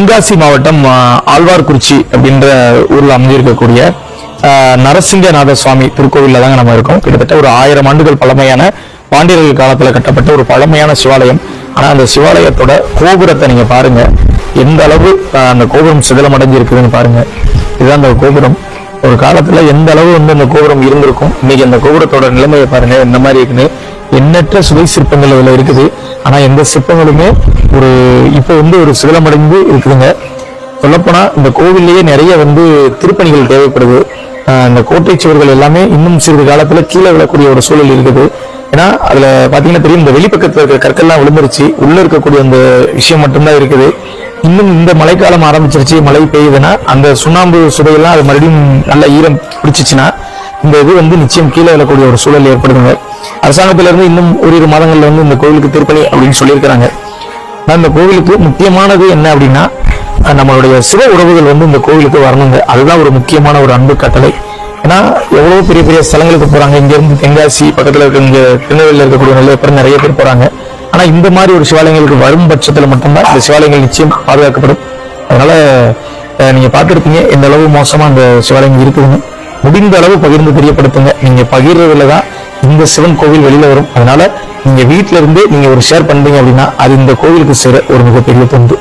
தென்காசி மாவட்டம் ஆழ்வார்குறிச்சி அப்படின்ற ஊர்ல அமைஞ்சிருக்கக்கூடிய நரசிங்கநாத சுவாமி திருக்கோவில்ல தாங்க நம்ம இருக்கோம். கிட்டத்தட்ட ஒரு 1000 ஆண்டுகள் பழமையான பாண்டியர்கள் காலத்துல கட்டப்பட்ட ஒரு பழமையான சிவாலயம். ஆனா அந்த சிவாலயத்தோட கோபுரத்தை நீங்க பாருங்க, எந்த அளவு அந்த கோபுரம் சிதிலம் அடைஞ்சிருக்குதுன்னு பாருங்க. இதுதான் அந்த கோபுரம். ஒரு காலத்துல எந்த அளவு அந்த கோபுரம் இருந்திருக்கும், இன்னைக்கு அந்த கோபுரத்தோட நிலைமையை பாருங்க இந்த மாதிரி இருக்குன்னு. எண்ணற்ற சுவை சிற்பங்கள் அதுல இருக்குது. ஆனா எந்த சிற்பங்களுமே இப்போ ஒரு சிதிலமடைந்து இருக்குதுங்க. சொல்லப்போனா இந்த கோவிலேயே நிறைய திருப்பணிகள் தேவைப்படுது. இந்த கோட்டை சுவர்கள் எல்லாமே இன்னும் சிறிது காலத்துல கீழே விழக்கூடிய ஒரு சூழல் இருக்குது. ஏன்னா அதுல பாத்தீங்கன்னா தெரியும், இந்த வெளிப்பக்கத்துல இருக்கிற கற்கள்லாம் விழுந்துருச்சு, உள்ள இருக்கக்கூடிய அந்த விஷயம் மட்டும்தான் இருக்குது. இன்னும் இந்த மழைக்காலம் ஆரம்பிச்சிருச்சு, மழை பெய்யுதுன்னா அந்த சுண்ணாம்பு சுதையெல்லாம் அது மறுபடியும் நல்ல ஈரம் பிடிச்சிச்சுன்னா இந்த இது நிச்சயம் கீழே விழக்கூடிய ஒரு சூழல் ஏற்படுதுங்க. அரசாங்கத்தில இருந்து இன்னும் ஓரிரு மாதங்கள்ல இந்த கோவிலுக்கு திருப்பணி அப்படின்னு சொல்லியிருக்கிறாங்க. இந்த கோவிலுக்கு முக்கியமானது என்ன அப்படின்னா, நம்மளுடைய சிவ உறவுகள் இந்த கோவிலுக்கு வரணுங்க. அதுதான் ஒரு முக்கியமான ஒரு அன்பு கட்டளை. ஏன்னா எவ்வளவு பெரிய பெரிய ஸ்தலங்களுக்கு போறாங்க. இங்க இருந்து தென்காசி பக்கத்துல இருக்க இங்க திருநெல்வேலியில் இருக்கக்கூடிய நிறைய பேர் போறாங்க. ஆனா இந்த மாதிரி ஒரு சிவாலயங்களுக்கு வரும் பட்சத்துல மட்டும்தான் இந்த சிவாலயங்கள் நிச்சயம் பாதுகாக்கப்படும். அதனால நீங்க பார்த்திருப்பீங்க எந்த அளவு மோசமா அந்த சிவாலயங்கள் இருக்குதுன்னு. முடிந்த அளவு பகிர்ந்து தெரியப்படுத்துங்க. நீங்க பகிர்றதுலதான் இந்த சிவன் கோவில் வெளியில வரும். அதனால நீங்க வீட்டுல இருந்து நீங்க ஒரு ஷேர் பண்றீங்க அப்படின்னா அது இந்த கோவிலுக்கு சேர ஒரு மிகப்பெரிய தொண்டு.